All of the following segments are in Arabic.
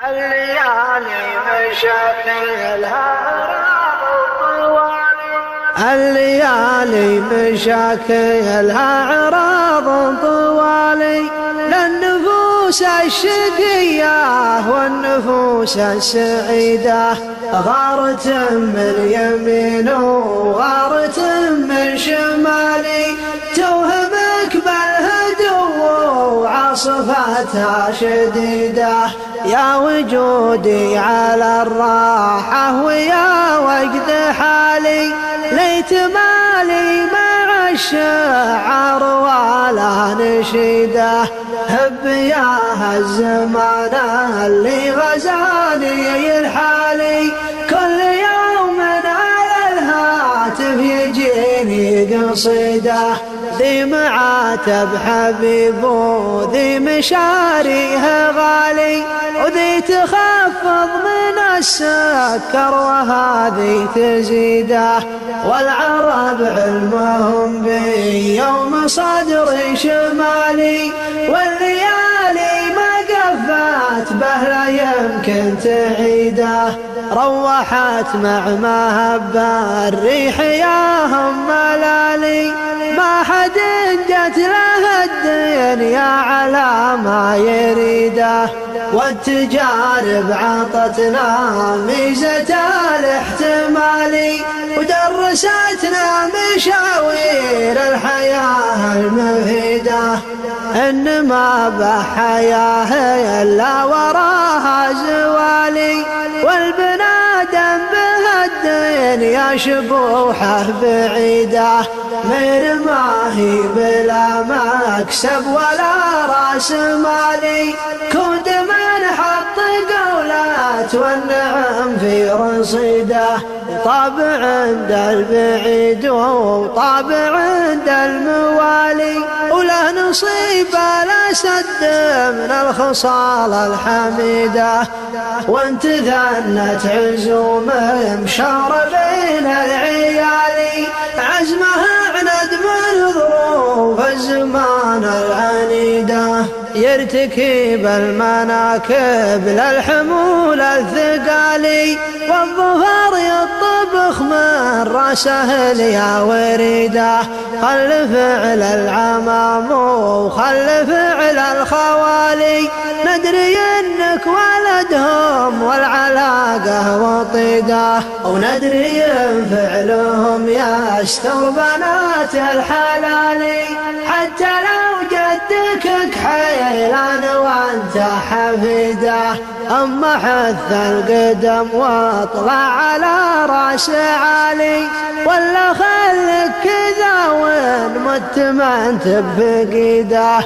الليالي مشاكلها أعراض طوالي، الليالي مشاكلها أعراض طوالي، للنفوس الشقية والنفوس السعيدة، غارة من يمين وغارة من شمالي، توهمك بالهدوء وعاصفتها شديدة، يا وجودي على الراحة ويا وقت حالي، ليت مالي مع الشعر ولا نشيده، هب يا الزمان اللي غزاني الحالي، كل يوم على الهاتف يجيني قصيده، ذي معاتب حبيب وذي مشاريه غالي، وذي تخفض من السكر وهذي تزيده، والعرب علمهم بي يوم صدري شمالي، والليالي ما قفت به لا يمكن تعيده، روحت مع مهب الريح يا هم ملالي، ما حد جت له الدنيا على ما يريده، والتجارب عطتنا ميزة الاحتمالي، ودرستنا مشاوير الحياة المفيدة، إن ما بحياه إلا وراها زوالي، والبنادم به الدنيا شبوحه بعيده، غير ما هي بلا مكسب ولا راس مالي، كنت من حط قولات والنعم في رصيده، طابع عند البعيد وطابع عند الموالي، وله نصيب لا سد من الخصال الحميده، وانت ذنت عزوم مشار بين العيالي، عزمها عند من ظروف الزمان العنيده، يرتكب المناكب للحمول الثقالي، والظفر يطبخ من راسه يا وريده، خل فعل العمام وخل فعل الخوالي، ندري انك ولدهم والعلاقه وطيده، وندري ان فعلهم يستر بنات الحلالي، حتى لو جدك كحيلان وانت حفيده، اما حث القدم واطلع على راس عالي، ولا خلك كذا وين مت ما انت بفقيده،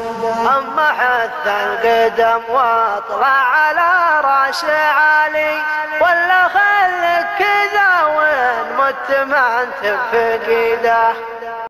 اما حث القدم واطلع على راس عالي، ولا خلك كذا وين مت ما انت بفقيده.